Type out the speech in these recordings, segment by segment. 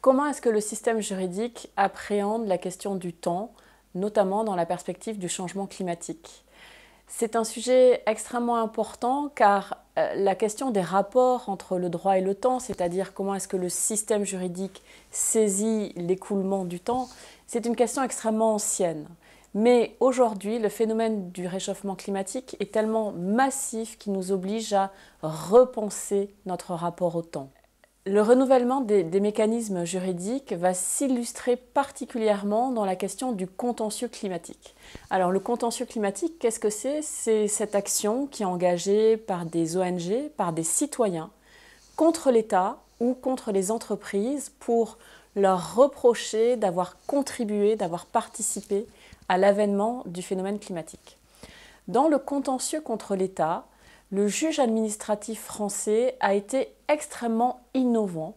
Comment est-ce que le système juridique appréhende la question du temps, notamment dans la perspective du changement climatique? C'est un sujet extrêmement important car la question des rapports entre le droit et le temps, c'est-à-dire comment est-ce que le système juridique saisit l'écoulement du temps, c'est une question extrêmement ancienne. Mais aujourd'hui, le phénomène du réchauffement climatique est tellement massif qu'il nous oblige à repenser notre rapport au temps. Le renouvellement des mécanismes juridiques va s'illustrer particulièrement dans la question du contentieux climatique. Alors le contentieux climatique, qu'est-ce que c'est? C'est cette action qui est engagée par des ONG, par des citoyens, contre l'État ou contre les entreprises pour leur reprocher d'avoir contribué, d'avoir participé à l'avènement du phénomène climatique. Dans le contentieux contre l'État, le juge administratif français a été extrêmement innovant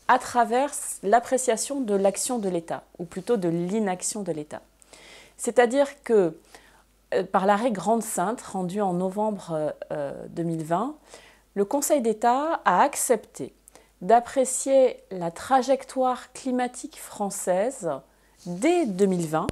à travers l'appréciation de l'action de l'État, ou plutôt de l'inaction de l'État. C'est-à-dire que, par l'arrêt Grande-Synthe, rendu en novembre 2020, le Conseil d'État a accepté d'apprécier la trajectoire climatique française dès 2020,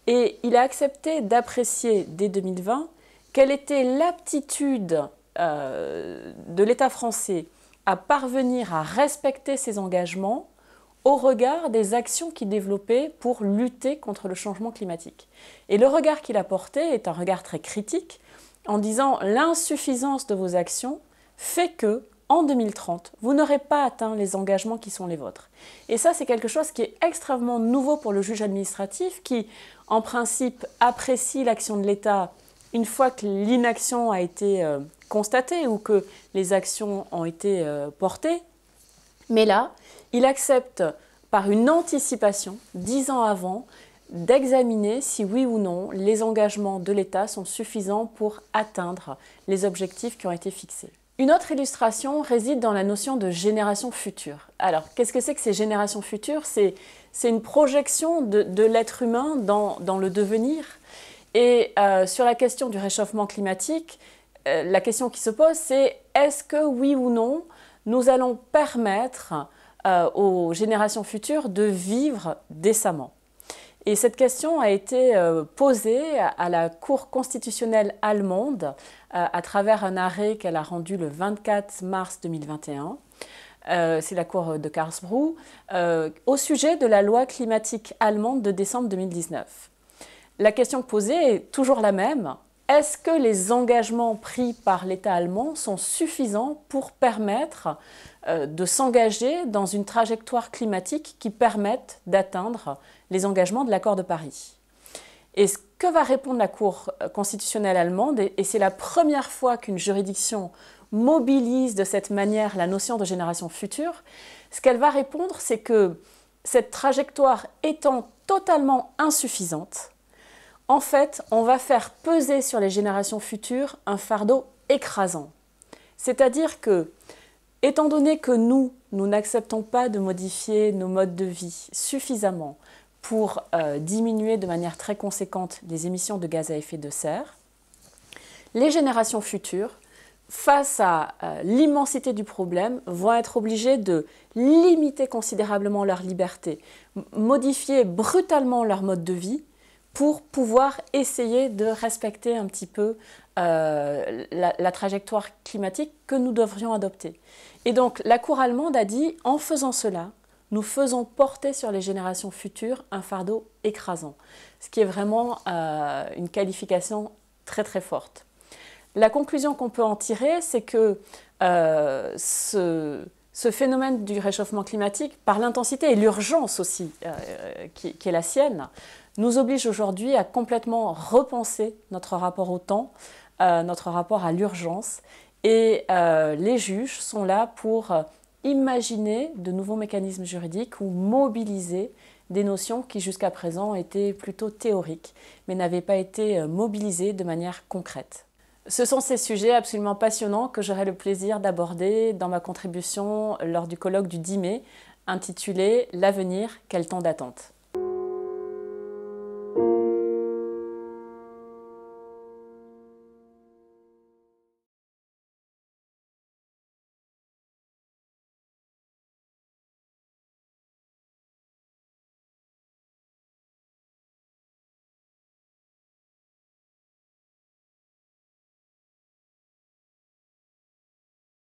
et il a accepté d'apprécier dès 2020 quelle était l'aptitude de l'État français à parvenir à respecter ses engagements au regard des actions qu'il développait pour lutter contre le changement climatique. Et le regard qu'il a porté est un regard très critique en disant l'insuffisance de vos actions fait que, en 2030, vous n'aurez pas atteint les engagements qui sont les vôtres. Et ça, c'est quelque chose qui est extrêmement nouveau pour le juge administratif qui, en principe, apprécie l'action de l'État une fois que l'inaction a été constatée ou que les actions ont été portées. Mais là, il accepte par une anticipation, 10 ans avant, d'examiner si oui ou non les engagements de l'État sont suffisants pour atteindre les objectifs qui ont été fixés. Une autre illustration réside dans la notion de génération future. Alors, qu'est-ce que c'est que ces générations futures? C'est une projection de l'être humain dans le devenir. Et sur la question du réchauffement climatique, la question qui se pose, c'est est-ce que oui ou non, nous allons permettre aux générations futures de vivre décemment? Et cette question a été posée à la Cour constitutionnelle allemande à travers un arrêt qu'elle a rendu le 24 mars 2021. C'est la Cour de Karlsruhe, au sujet de la loi climatique allemande de décembre 2019. La question posée est toujours la même. Est-ce que les engagements pris par l'État allemand sont suffisants pour permettre de s'engager dans une trajectoire climatique qui permette d'atteindre les engagements de l'accord de Paris? Et ce que va répondre la Cour constitutionnelle allemande, et c'est la première fois qu'une juridiction mobilise de cette manière la notion de génération future, ce qu'elle va répondre, c'est que cette trajectoire étant totalement insuffisante, en fait, on va faire peser sur les générations futures un fardeau écrasant. C'est-à-dire que, étant donné que nous n'acceptons pas de modifier nos modes de vie suffisamment pour diminuer de manière très conséquente les émissions de gaz à effet de serre, les générations futures, face à l'immensité du problème, vont être obligées de limiter considérablement leur liberté, modifier brutalement leur mode de vie, pour pouvoir essayer de respecter un petit peu la trajectoire climatique que nous devrions adopter. Et donc la Cour allemande a dit, en faisant cela, nous faisons porter sur les générations futures un fardeau écrasant, ce qui est vraiment une qualification très très forte. La conclusion qu'on peut en tirer, c'est que ce phénomène du réchauffement climatique, par l'intensité et l'urgence aussi qui est la sienne, nous oblige aujourd'hui à complètement repenser notre rapport au temps, notre rapport à l'urgence. Et les juges sont là pour imaginer de nouveaux mécanismes juridiques ou mobiliser des notions qui jusqu'à présent étaient plutôt théoriques, mais n'avaient pas été mobilisées de manière concrète. Ce sont ces sujets absolument passionnants que j'aurai le plaisir d'aborder dans ma contribution lors du colloque du 10 mai, intitulé « L'avenir, quel temps d'attente ».